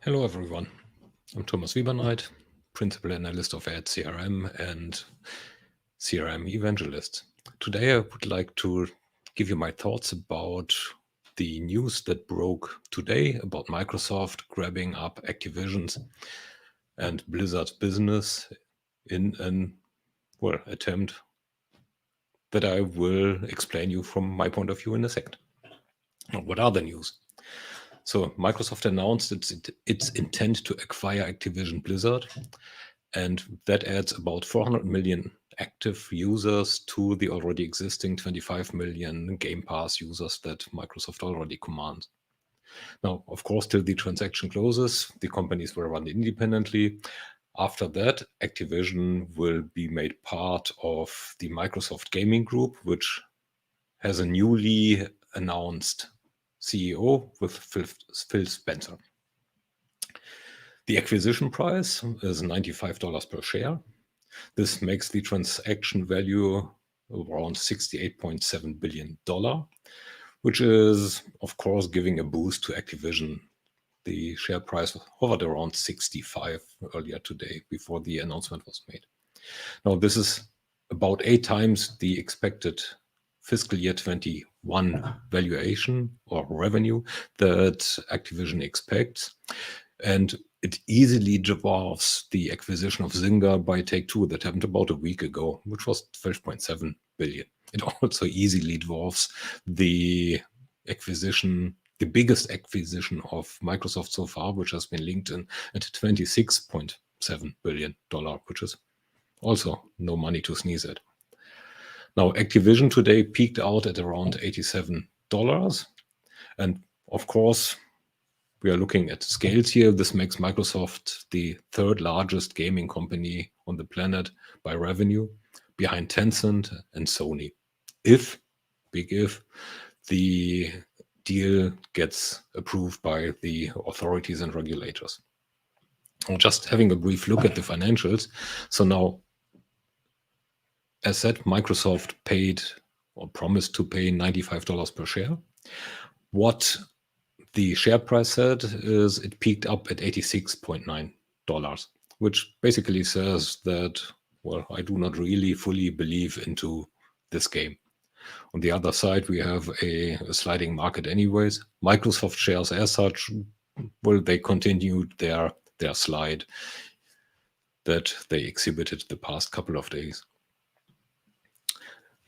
Hello, everyone. I'm Thomas Wieberneit, Principal Analyst of Ad CRM and CRM Evangelist. Today, I would like to give you my thoughts about the news that broke today about Microsoft grabbing up Activision's and Blizzard's business in an attempt that I will explain you from my point of view in a second. Now, what are the news? So Microsoft announced its intent to acquire Activision Blizzard, and that adds about 400 million active users to the already existing 25 million Game Pass users that Microsoft already commands. Now, of course, till the transaction closes, the companies will run independently. After that, Activision will be made part of the Microsoft Gaming Group, which has a newly announced CEO with Phil Spencer. The acquisition price is $95 per share. This makes the transaction value around $68.7 billion, which is, of course, giving a boost to Activision. The share price hovered around 65 earlier today before the announcement was made. Now, this is about 8 times the expected fiscal year 21 valuation or revenue that Activision expects. And it easily dwarfs the acquisition of Zynga by Take-Two that happened about a week ago, which was 12.7 billion. It also easily dwarfs the acquisition, the biggest acquisition of Microsoft so far, which has been linked in at $26.7 billion, which is also no money to sneeze at. Now, Activision today peaked out at around $87. And of course, we are looking at scales here. This makes Microsoft the third largest gaming company on the planet by revenue, behind Tencent and Sony. Big if, the deal gets approved by the authorities and regulators. And just having a brief look at the financials. So now, as said, Microsoft paid or promised to pay $95 per share. What the share price said is it peaked up at $86.9, which basically says that, well, I do not really fully believe into this game. On the other side, we have a sliding market anyways. Microsoft shares as such, well, they continued their slide that they exhibited the past couple of days.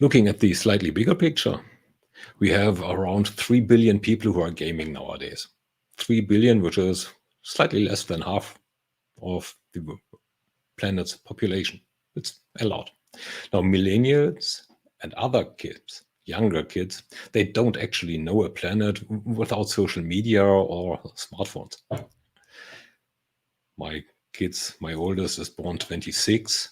Looking at the slightly bigger picture, we have around 3 billion people who are gaming nowadays. 3 billion, which is slightly less than half of the planet's population. It's a lot. Now, millennials and other kids, younger kids, they don't actually know a planet without social media or smartphones. My kids, my oldest is born 26.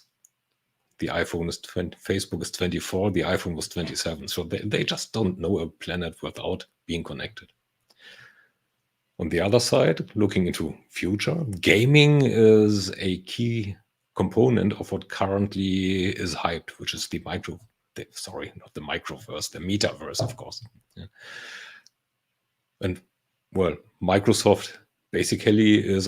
The iPhone is 20, Facebook is 24, the iPhone was 27. So they just don't know a planet without being connected. On the other side, looking into future, gaming is a key component of what currently is hyped, which is the metaverse, of course. Yeah. And well, Microsoft basically is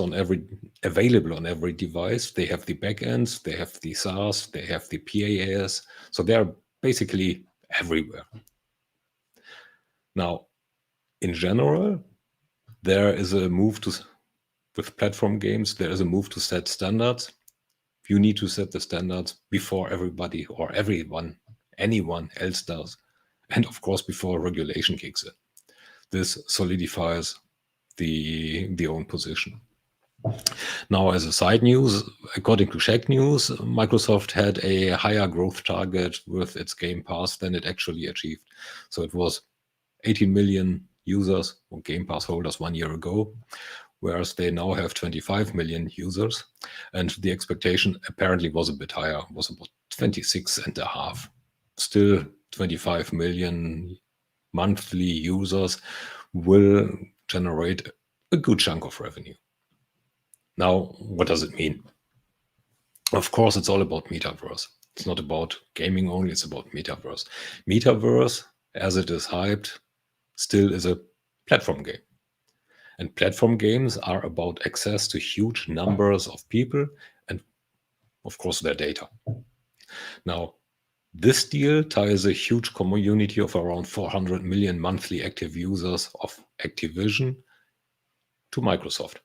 available on every device. They have the backends, they have the SaaS, they have the PaaS. So they're basically everywhere. Now, in general, there is a move with platform games, there is a move to set standards. You need to set the standards before everybody or anyone else does. And of course, before regulation kicks in. This solidifies the own position. Now, as a side news, according to Shack News, Microsoft had a higher growth target with its Game Pass than it actually achieved. So it was 18 million users or Game Pass holders 1 year ago, whereas they now have 25 million users. And the expectation apparently was a bit higher, was about 26 and a half. Still 25 million monthly users will generate a good chunk of revenue. Now, what does it mean? Of course, it's all about metaverse. It's not about gaming only, it's about metaverse. Metaverse, as it is hyped, still is a platform game. And platform games are about access to huge numbers of people and, of course, their data. Now, this deal ties a huge community of around 400 million monthly active users of Activision to Microsoft,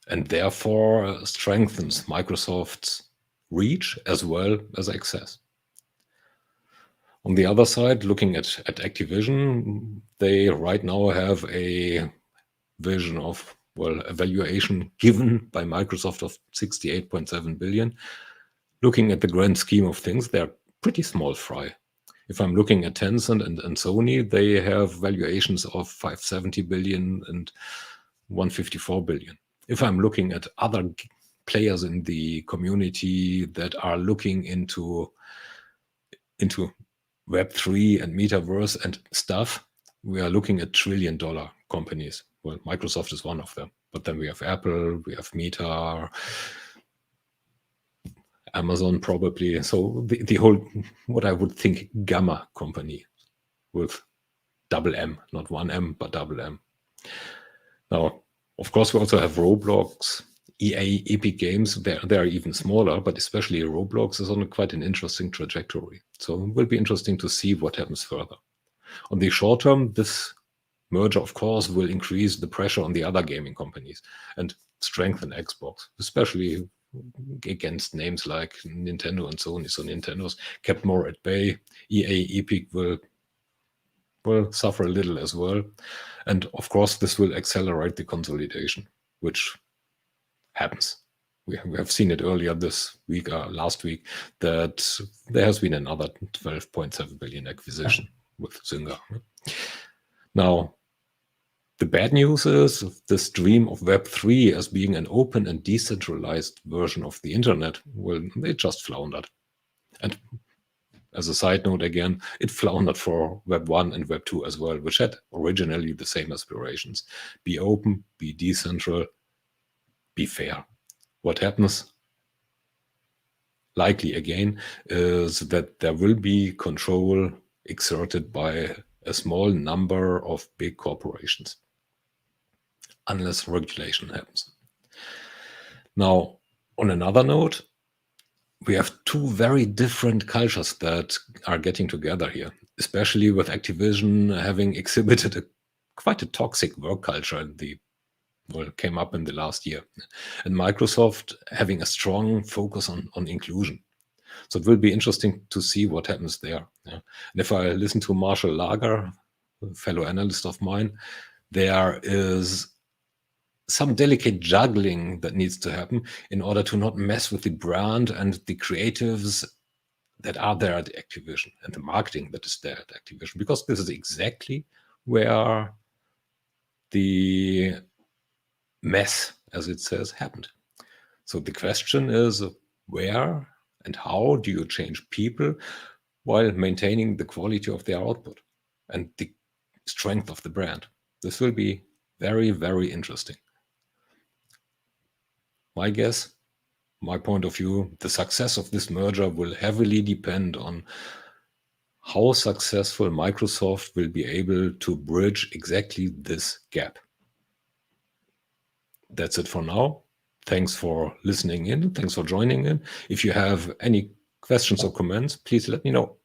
and therefore strengthens Microsoft's reach as well as access. On the other side, looking at Activision, they right now have a vision of, well, a valuation given by Microsoft of 68.7 billion. Looking at the grand scheme of things, they're pretty small fry. If I'm looking at Tencent and Sony, they have valuations of 570 billion and 154 billion. If I'm looking at other players in the community that are looking into Web3 and metaverse and stuff, we are looking at trillion-dollar companies. Well, Microsoft is one of them, but then we have Apple, we have Meta, Amazon probably. So the whole, what I would think, gamma company with double M, not one M, but double M. Now, of course, we also have Roblox, EA, Epic Games. They're even smaller, but especially Roblox is on quite an interesting trajectory. So it will be interesting to see what happens further. On the short term, this merger, of course, will increase the pressure on the other gaming companies and strengthen Xbox, especially against names like Nintendo and Sony. So Nintendo's kept more at bay. EA, Epic will suffer a little as well. And of course, this will accelerate the consolidation, which happens. We have seen it earlier this week, last week, that there has been another 12.7 billion acquisition with Zynga. Now, the bad news is this dream of Web3 as being an open and decentralized version of the internet, well, it just floundered. And as a side note again, it floundered for Web 1 and Web 2 as well, which had originally the same aspirations. Be open, be decentral, be fair. What happens, likely again, is that there will be control exerted by a small number of big corporations, unless regulation happens. Now, on another note, we have two very different cultures that are getting together here, especially with Activision having exhibited quite a toxic work culture came up in the last year, and Microsoft having a strong focus on inclusion. So it will be interesting to see what happens there. Yeah. And if I listen to Marshall Lager, a fellow analyst of mine, there is some delicate juggling that needs to happen in order to not mess with the brand and the creatives that are there at Activision and the marketing that is there at Activision, because this is exactly where the mess, as it says, happened. So the question is, where and how do you change people while maintaining the quality of their output and the strength of the brand? This will be very, very interesting. My guess, my point of view, the success of this merger will heavily depend on how successful Microsoft will be able to bridge exactly this gap. That's it for now. Thanks for listening in. Thanks for joining in. If you have any questions or comments, please let me know.